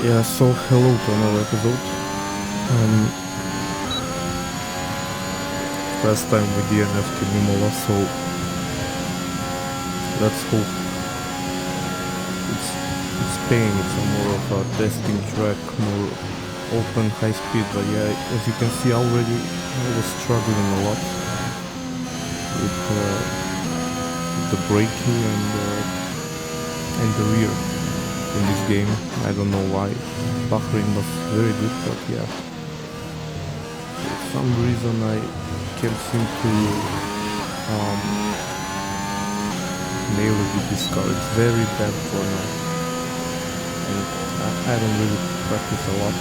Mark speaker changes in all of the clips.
Speaker 1: Yeah, so hello to another episode. Last time we DNF'd in Imola, so let's hope it's Spain. It's a more of a testing track, more open, high speed. But yeah, as you can see already, I was struggling a lot with the braking and the rear in this game. I don't know why. Bahrain was very good, but yeah, for some reason I can't seem to nail it with this car. It's very bad for now, and I don't really practice a lot.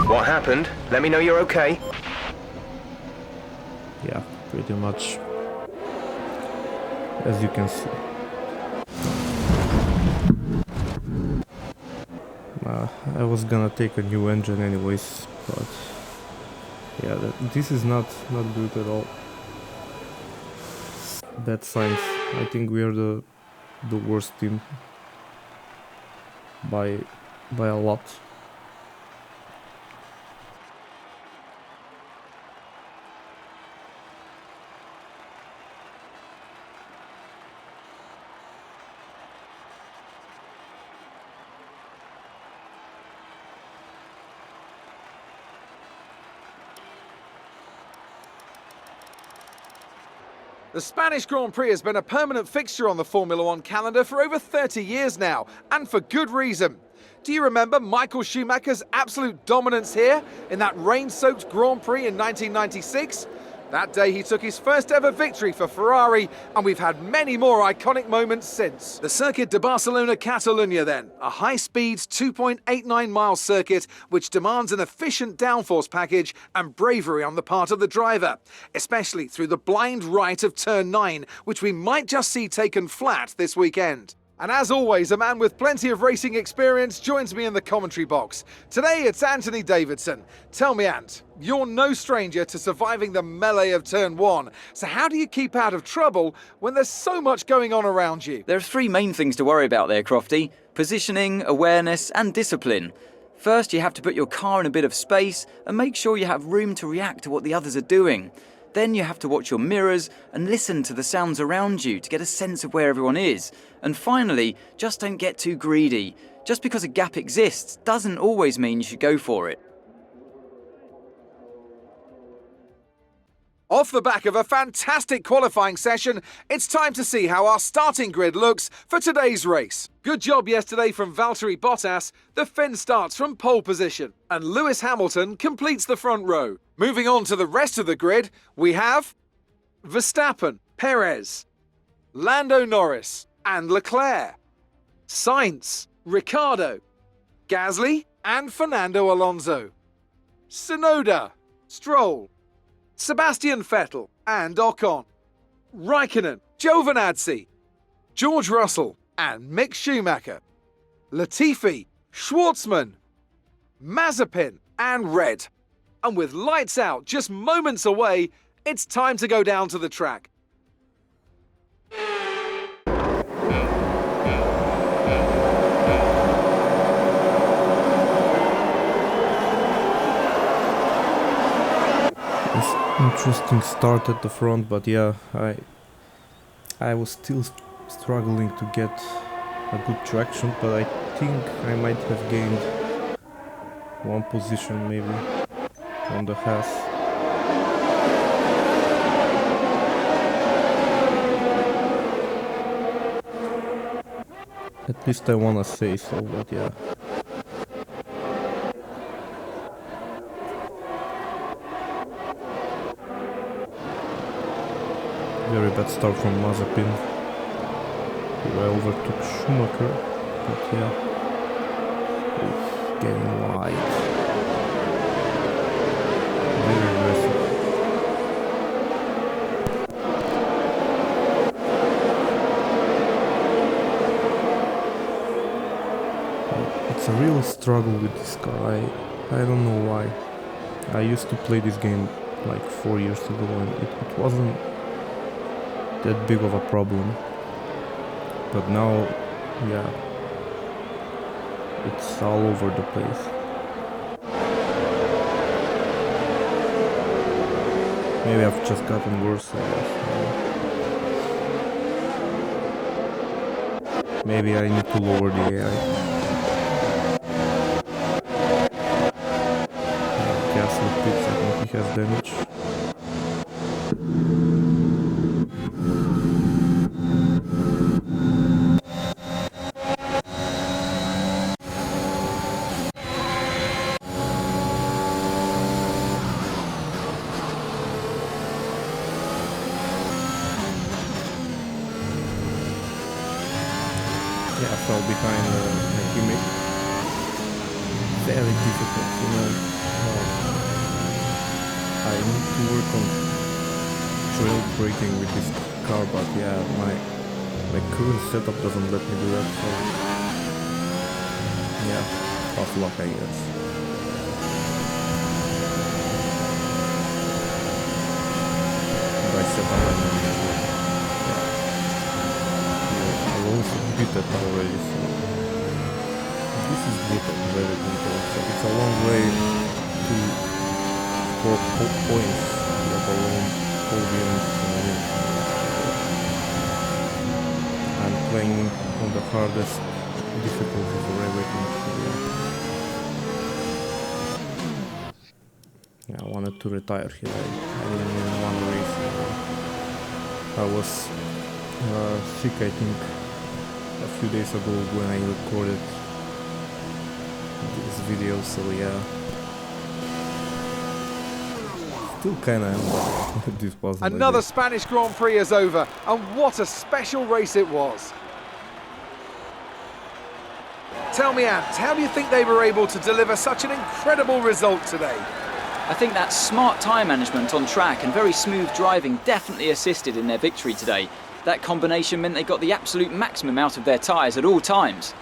Speaker 2: What happened? Let me know you're okay.
Speaker 1: Yeah, pretty much as you can see. I was gonna take a new engine anyways, but yeah, this is not good at all. Bad signs. I think we are the worst team by a lot.
Speaker 3: The Spanish Grand Prix has been a permanent fixture on the Formula One calendar for over 30 years now, and for good reason. Do you remember Michael Schumacher's absolute dominance here in that rain-soaked Grand Prix in 1996? That day he took his first ever victory for Ferrari, and we've had many more iconic moments since. The Circuit de Barcelona-Catalunya then, a high-speed 2.89-mile circuit which demands an efficient downforce package and bravery on the part of the driver, especially through the blind right of turn 9, which we might just see taken flat this weekend. And as always, a man with plenty of racing experience joins me in the commentary box. Today it's Anthony Davidson. Tell me, Ant, you're no stranger to surviving the melee of turn 1. So how do you keep out of trouble when there's so much going on around you?
Speaker 4: There are three main things to worry about there, Crofty. Positioning, awareness and discipline. First, you have to put your car in a bit of space and make sure you have room to react to what the others are doing. Then you have to watch your mirrors and listen to the sounds around you to get a sense of where everyone is. And finally, just don't get too greedy. Just because a gap exists doesn't always mean you should go for it.
Speaker 3: Off the back of a fantastic qualifying session, it's time to see how our starting grid looks for today's race. Good job yesterday from Valtteri Bottas. The Finn starts from pole position, and Lewis Hamilton completes the front row. Moving on to the rest of the grid, we have Verstappen, Perez, Lando Norris, and Leclerc, Sainz, Ricciardo, Gasly, and Fernando Alonso, Tsunoda, Stroll, Sebastian Vettel and Ocon, Raikkonen, Giovinazzi, George Russell and Mick Schumacher, Latifi, Schwartzman, Mazepin and Red. And with lights out just moments away, it's time to go down to the track.
Speaker 1: Interesting start at the front, but yeah, I was still struggling to get a good traction, but I think I might have gained one position maybe on the Haas. At least I wanna say so, but yeah. Very bad start from Mazepin, who I overtook Schumacher, but yeah, getting wide. Very aggressive. It's a real struggle with this car. I don't know why. I used to play this game like 4 years ago, and it wasn't that big of a problem. But now, yeah, it's all over the place. Maybe I've just gotten worse, I guess. Maybe I need to lower the AI. Castle Pitts, I think he has damage. Yeah, I fell behind my teammate. Very difficult, you know. I need to work on trail braking with this car, but yeah, my current setup doesn't let me do that, so yeah, tough luck, I guess. But I set up also beat that already, so this is brutal, very brutal. So it's a long way to score points, let alone podiums. I'm playing on the hardest difficulty for everything. So yeah, I wanted to retire here. I didn't even want to race. I was sick, I think, a few days ago when I recorded this video, so yeah. Still kinda am, but this wasn't
Speaker 3: Another
Speaker 1: like
Speaker 3: Spanish Grand Prix is over, and what a special race it was. Tell me, Ant, how do you think they were able to deliver such an incredible result today?
Speaker 4: I think that smart tyre management on track and very smooth driving definitely assisted in their victory today. That combination meant they got the absolute maximum out of their tyres at all times.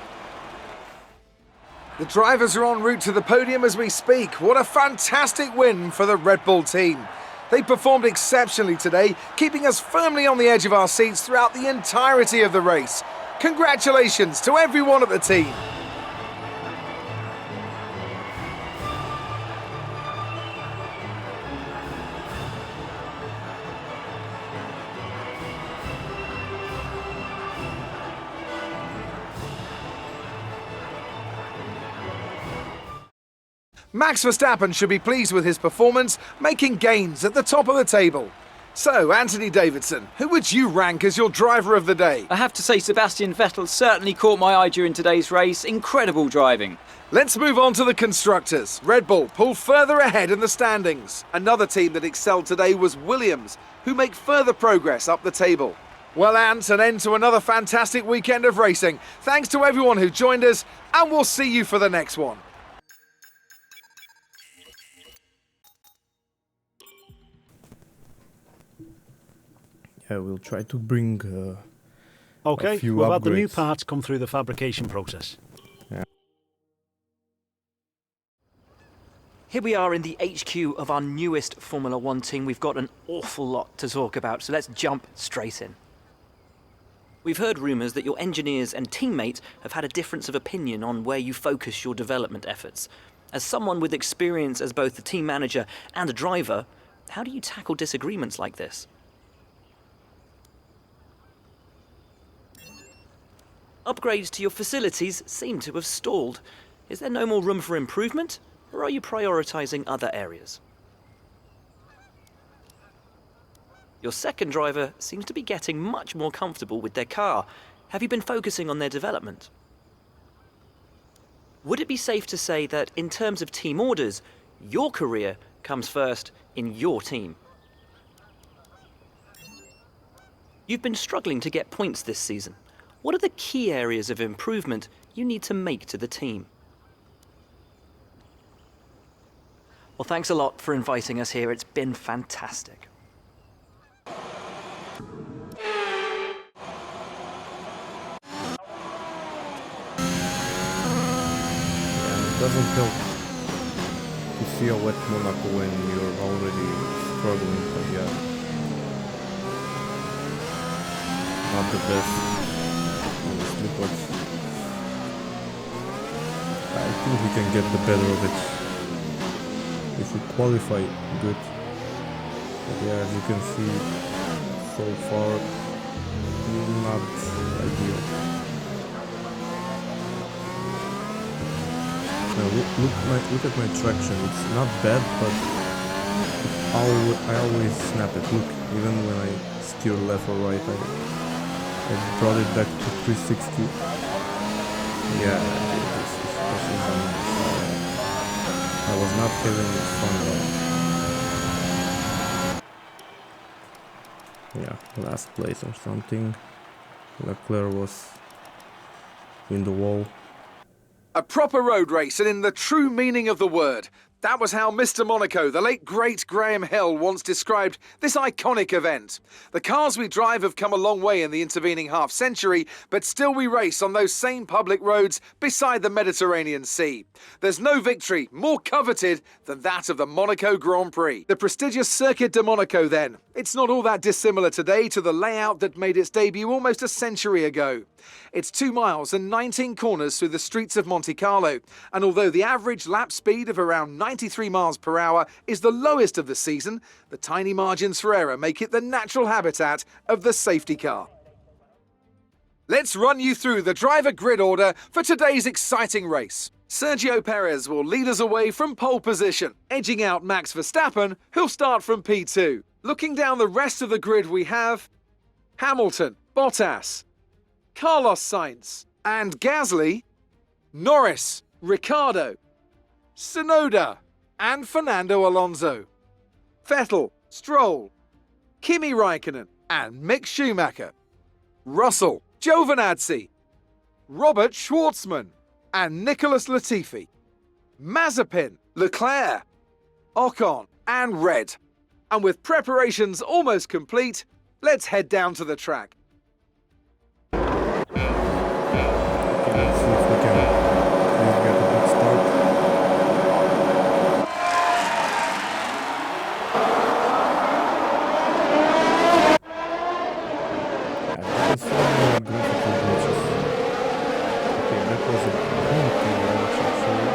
Speaker 3: The drivers are en route to the podium as we speak. What a fantastic win for the Red Bull team. They performed exceptionally today, keeping us firmly on the edge of our seats throughout the entirety of the race. Congratulations to everyone at the team. Max Verstappen should be pleased with his performance, making gains at the top of the table. So, Anthony Davidson, who would you rank as your driver of the day?
Speaker 4: I have to say Sebastian Vettel certainly caught my eye during today's race. Incredible driving.
Speaker 3: Let's move on to the constructors. Red Bull pulled further ahead in the standings. Another team that excelled today was Williams, who make further progress up the table. Well, Ant, an end to another fantastic weekend of racing. Thanks to everyone who joined us, and we'll see you for the next one.
Speaker 1: yeah, we'll try to bring
Speaker 5: Okay,
Speaker 1: a few
Speaker 5: we've had the new
Speaker 1: upgrades.
Speaker 5: parts come through the fabrication process.
Speaker 6: Here we are in the HQ of our newest Formula One team. We've got an awful lot to talk about, so let's jump straight in. We've heard rumours that your engineers and teammates have had a difference of opinion on where you focus your development efforts. As someone with experience as both a team manager and a driver, how do you tackle disagreements like this? Upgrades to your facilities seem to have stalled. Is there no more room for improvement? Or are you prioritising other areas? Your second driver seems to be getting much more comfortable with their car. Have you been focusing on their development? Would it be safe to say that in terms of team orders, your career comes first in your team? You've been struggling to get points this season. What are the key areas of improvement you need to make to the team? Well, thanks a lot for inviting us here. It's been fantastic.
Speaker 1: And it doesn't help to see a wet Monaco when you're already struggling, but yeah. not the best, honestly, but I think we can get the better of it if we qualify good. But yeah, as you can see, so far, not ideal. Now look at my traction. It's not bad, but I always snap it. Look, even when I steer left or right, I brought it back to 360. Yeah, this is I was not having fun at all. Yeah, last place or something. Leclerc was in the wall.
Speaker 3: A proper road race, and in the true meaning of the word. That was how Mr. Monaco, the late great Graham Hill, once described this iconic event. The cars we drive have come a long way in the intervening half-century, but still we race on those same public roads beside the Mediterranean Sea. There's no victory more coveted than that of the Monaco Grand Prix. The prestigious Circuit de Monaco, then. It's not all that dissimilar today to the layout that made its debut almost a century ago. It's 2 miles and 19 corners through the streets of Monte Carlo, and although the average lap speed of around 93 miles per hour is the lowest of the season, the tiny margins for error make it the natural habitat of the safety car. Let's run you through the driver grid order for today's exciting race. Sergio Perez will lead us away from pole position, edging out Max Verstappen, who'll start from P2. Looking down the rest of the grid, we have Hamilton, Bottas, Carlos Sainz, and Gasly, Norris, Ricciardo, Tsunoda, and Fernando Alonso, Vettel, Stroll, Kimi Raikkonen, and Mick Schumacher, Russell, Giovinazzi, Robert Schwartzman, and Nicholas Latifi, Mazepin, Leclerc, Ocon, and Red. And with preparations almost complete, let's head down to the track.
Speaker 1: Let's see if we can please get a good start. Yeah, this is some graphical glitches. Okay, that was a painting launch actually.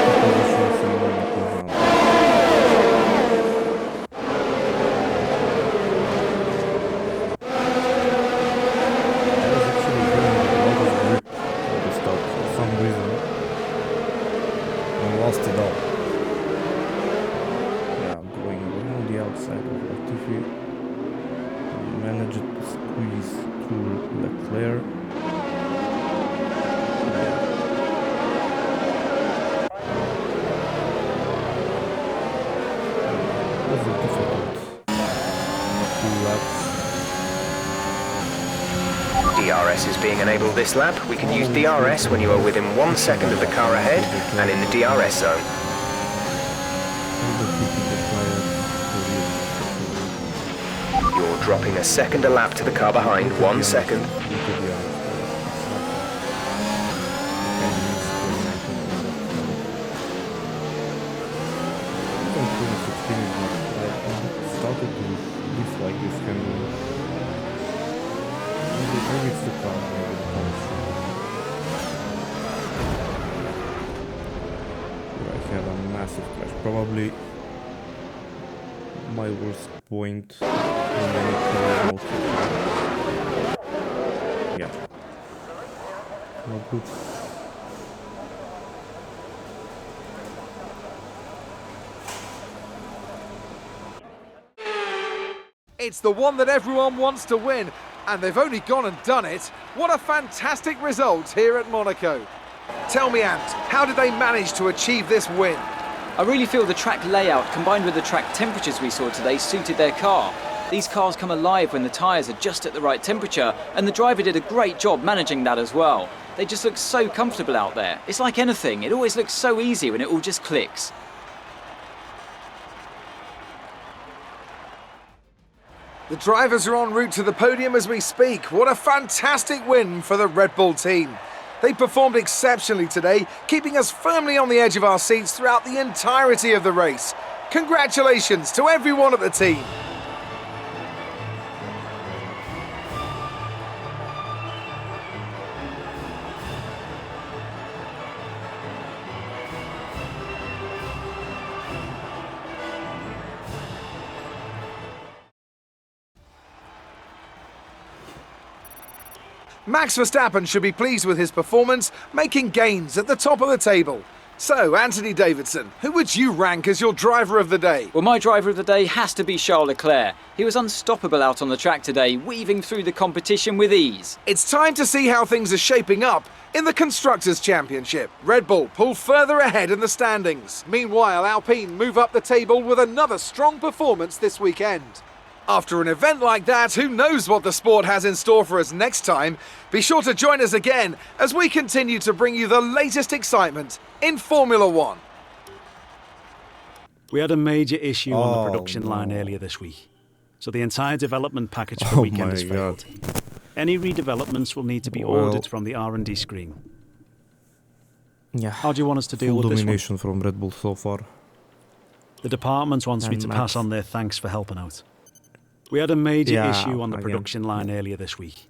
Speaker 1: The positions in Monaco now. Lost it all. Yeah, I'm going around the outside of Latifi. Managed to squeeze through Leclerc. Yeah. It was a difficult 2 laps.
Speaker 2: DRS is being enabled this lap. We can use DRS when you are within 1 second of the car ahead and in the DRS zone. You're dropping a second a lap to the car behind. 1 second.
Speaker 1: Started to dislike this handling. Maybe it's the car, maybe the car. I had a massive crash. Probably my worst point in any career mode. Yeah. Not good.
Speaker 3: It's the one that everyone wants to win, and they've only gone and done it. What a fantastic result here at Monaco. Tell me, Ant, how did they manage to achieve this win?
Speaker 4: I really feel the track layout combined with the track temperatures we saw today suited their car. These cars come alive when the tyres are just at the right temperature, and the driver did a great job managing that as well. They just look so comfortable out there. It's like anything, it always looks so easy when it all just clicks.
Speaker 3: The drivers are en route to the podium as we speak. What a fantastic win for the Red Bull team. They performed exceptionally today, keeping us firmly on the edge of our seats throughout the entirety of the race. Congratulations to everyone at the team. Max Verstappen should be pleased with his performance, making gains at the top of the table. So, Anthony Davidson, who would you rank as your driver of the day?
Speaker 4: Well, my driver of the day has to be Charles Leclerc. He was unstoppable out on the track today, weaving through the competition with ease.
Speaker 3: It's time to see how things are shaping up in the Constructors' Championship. Red Bull pull further ahead in the standings. Meanwhile, Alpine move up the table with another strong performance this weekend. After an event like that, who knows what the sport has in store for us next time? Be sure to join us again as we continue to bring you the latest excitement in Formula One.
Speaker 5: We had a major issue on the production line
Speaker 1: no.
Speaker 5: earlier this week, so the entire development package for the
Speaker 1: Oh
Speaker 5: weekend has
Speaker 1: my
Speaker 5: failed.
Speaker 1: God.
Speaker 5: Any redevelopments will need to be
Speaker 1: Well-
Speaker 5: ordered from the R&D screen.
Speaker 1: Yeah.
Speaker 5: How do you want us to deal
Speaker 1: Full
Speaker 5: with this one?
Speaker 1: domination from Red Bull so far.
Speaker 5: The department wants me
Speaker 1: And
Speaker 5: to
Speaker 1: Max.
Speaker 5: pass on their thanks for helping out. We had a major
Speaker 1: Yeah,
Speaker 5: issue on the
Speaker 1: again.
Speaker 5: production line earlier this week,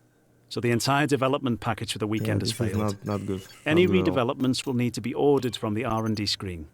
Speaker 5: so the entire development package for the
Speaker 1: Yeah,
Speaker 5: weekend has
Speaker 1: this is
Speaker 5: failed.
Speaker 1: not good.
Speaker 5: Any
Speaker 1: Not good at all.
Speaker 5: redevelopments will need to be ordered from the R&D screen.